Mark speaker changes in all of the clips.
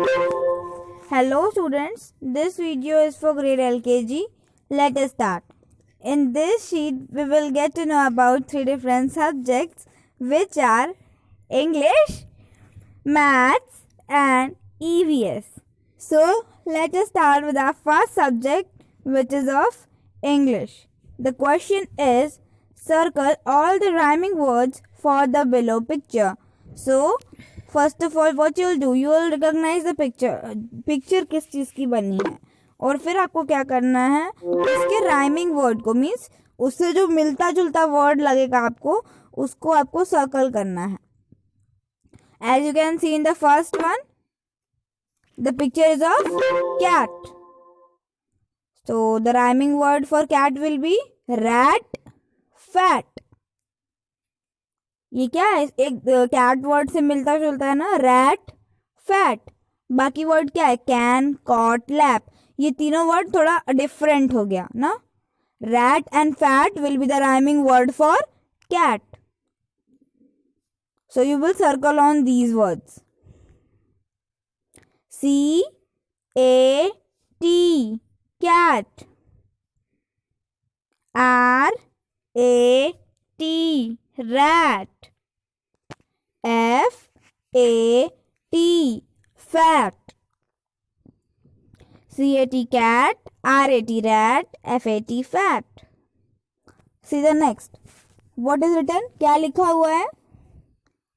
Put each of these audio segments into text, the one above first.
Speaker 1: Hello students, this video is for grade LKG. Let us start. In this sheet, we will get to know about three different subjects which are English, Maths and EVS. So, let us start with our first subject which is of English. The question is, circle all the rhyming words for the below picture. So, first of all, what you will do, you will recognize the picture. Picture किस चीज़ की बनी है और फिर आपको क्या करना है, उसके राइमिंग वर्ड को, मीन्स उससे जो मिलता जुलता वर्ड लगेगा आपको, उसको आपको सर्कल करना है. As you can see in the first one, the picture is of cat. So the rhyming word for cat will be rat, fat. ये क्या है, एक कैट वर्ड से मिलता जुलता है ना, रैट, फैट. बाकी वर्ड क्या है, कैन, कॉट, लैप. ये तीनों वर्ड थोड़ा डिफरेंट हो गया ना. Rat and fat will be the rhyming word for cat. So you will circle on these words. CAT, cat. RAT, rat. FAT, fat. CAT, cat. RAT, rat. FAT, fat. See the next. What is written? क्या लिखा हुआ है?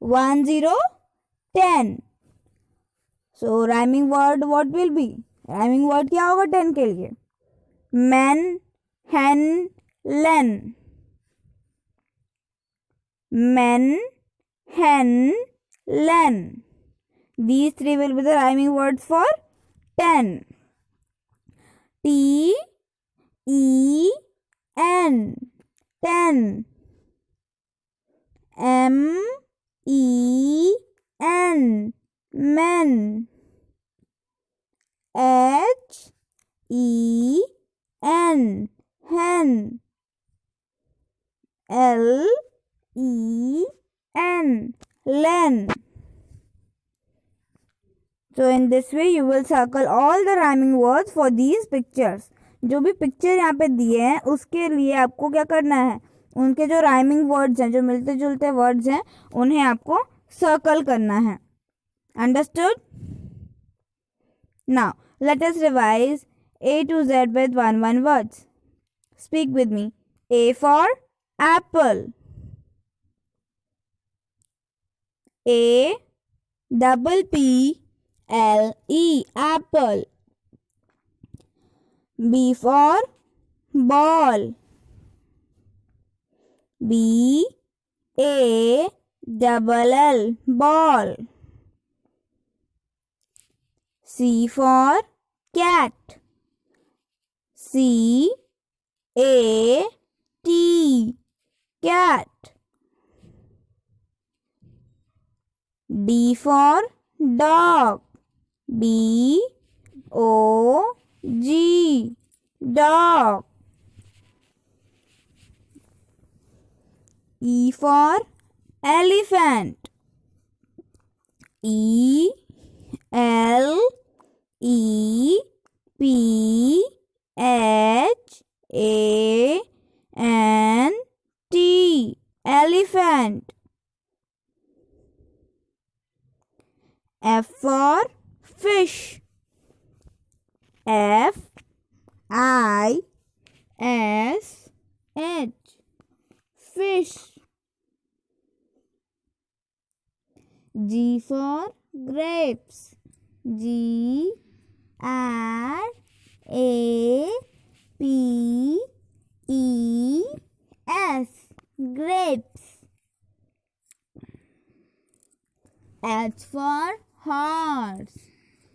Speaker 1: 1 0 10. So rhyming word what will be? Rhyming word क्या होगा 10 के लिए? Men, hen, len. Men, hen, len. These three will be the rhyming words for 10. TEN, 10. MEN, men. HEN, hen. LEN, len. So in this way you will circle all the rhyming words for these pictures. जो भी picture यहाँ पे दिए हैं उसके लिए आपको क्या करना है, उनके जो राइमिंग वर्ड्स हैं, जो मिलते जुलते वर्ड्स हैं, उन्हें आपको सर्कल करना है. Understood? Now let us revise A to Z with one words. Speak with me. A for apple. APPLE, apple. B for ball. BALL, ball. C for cat. CAT, cat. D for dog. DOG, dog. E for elephant. ELEPHANT, elephant. F for fish. FISH, fish. G for grapes. GRAPES, grapes. H for horse.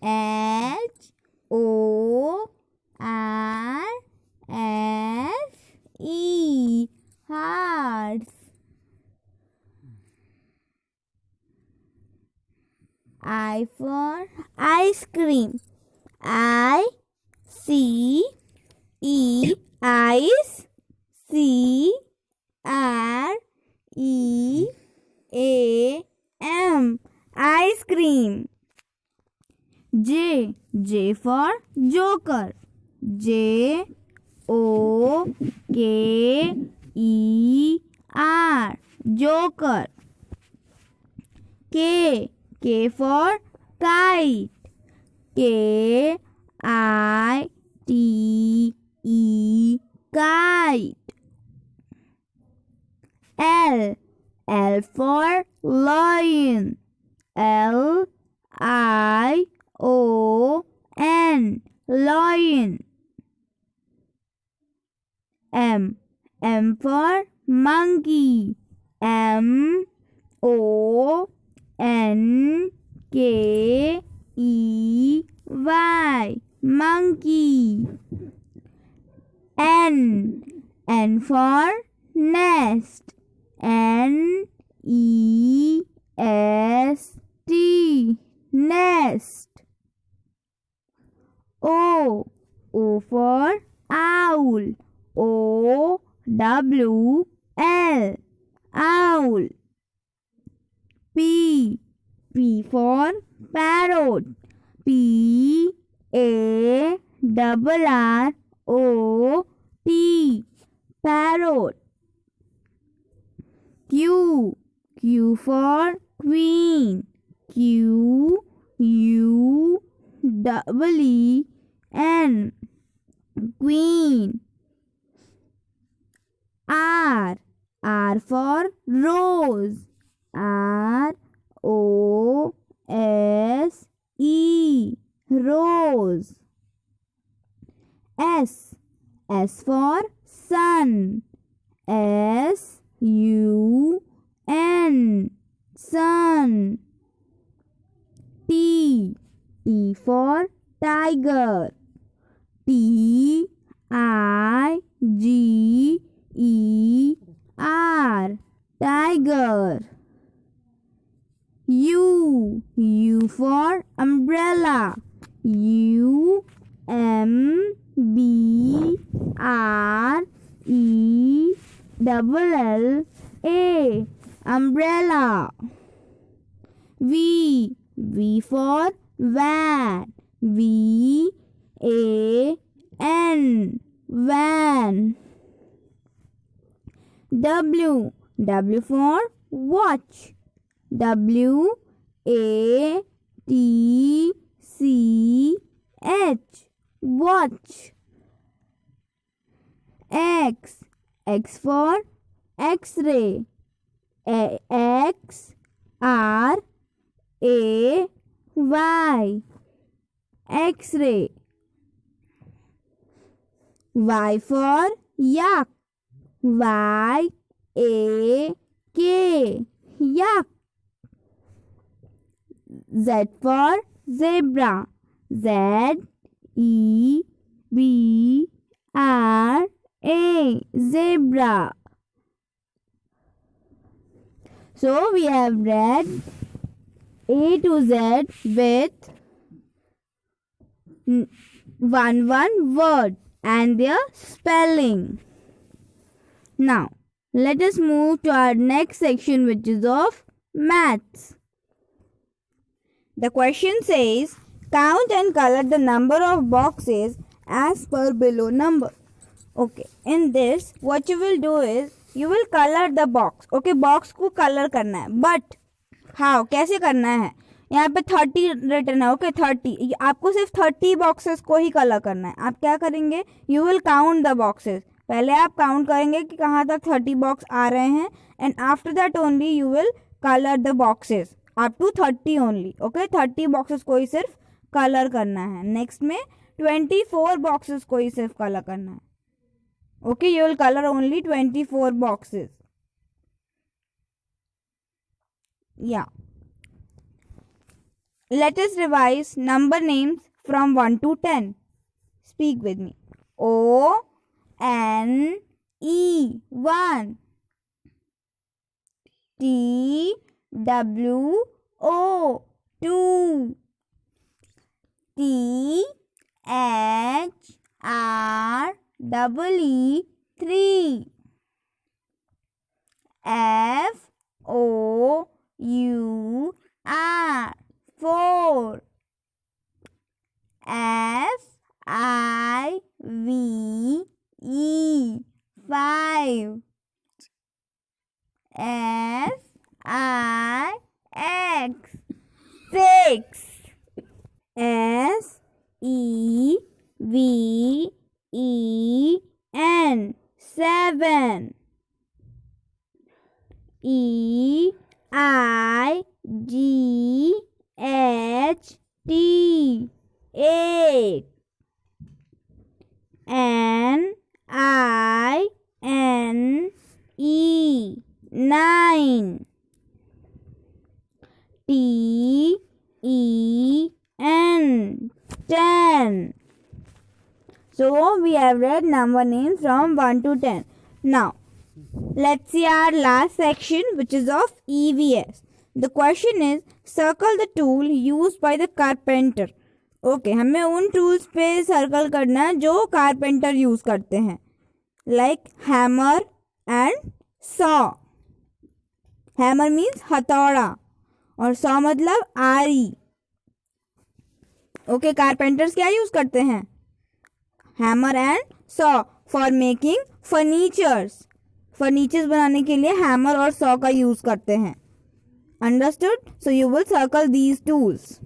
Speaker 1: HORSE, horse. I for ice cream. ICE, ice. CREAM, ice cream. J. J for Joker. J O K E R. Joker. K. K for Kite. K I T E. Kite. L. L for Lion. L I O N. Lion. M. M for Monkey. M O N K E Y. Monkey. N. N for Nest. N E S T. Nest. O. O for Owl. O W L. Owl. P. P for Parrot. P A R O T. Parrot. Q. Q for Queen. Q U E N. Queen. R. R for Rose. R O S E. Rose. S. S for Sun. S U N. Sun. T. T for Tiger. T I G E R. Tiger. U. U for Umbrella. U M B R E L A. Umbrella. V. V for Van. V A N. Van. W. W for Watch. W A T C H. Watch. X. X for X-ray. X R A Y. X-ray. Y for Yak. Y A K. Yak. Z for Zebra. Z E B R A. Zebra. So we have read A to Z with one word and their spelling. Now let us move to our next section, which is of maths. The question says, count and color the number of boxes as per below number. Okay, in this what you will do is you will color the box. Okay, box को color करना है, but how कैसे करना है? यहाँ पे 30 return है. Okay 30, आपको सिर्फ 30 बॉक्सेस को ही कलर करना है. आप क्या करेंगे? You will count the boxes. पहले आप काउंट करेंगे कि कहाँ तक 30 बॉक्स आ रहे हैं, and after that only you will colour the boxes up to 30 only. Okay 30 boxes को ही सिर्फ कलर करना है. नेक्स्ट में 24 बॉक्सेस को ही सिर्फ कलर करना है. Okay you will colour only 24 boxes. या let us revise number names from 1 to 10. Speak with me. O N E 1. T W O 2. T H R E 3. F O U R 4. F-I-V-E 5. S-I-X 6. S-E-V-E-N 7. E-I-G-H-T 8. N-I-N-E 9. T-E-N 10. So we have read number names from 1 to 10. Now let's see our last section, which is of EVS. The question is, circle the tool used by the carpenter. Okay, हमें उन tools पे circle करना है जो carpenter use करते हैं, like hammer and saw. Hammer means हथौड़ा और सॉ मतलब आरी. ओके, कारपेंटर्स क्या यूज करते हैं? Hammer and saw for making furnitures. Furnitures बनाने के लिए हैमर और सॉ का यूज करते हैं. Understood? So you will circle these tools.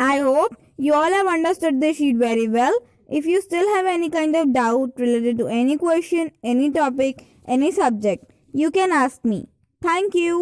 Speaker 1: I hope you all have understood this sheet very well. If you still have any kind of doubt related to any question, any topic, any subject, you can ask me. Thank you.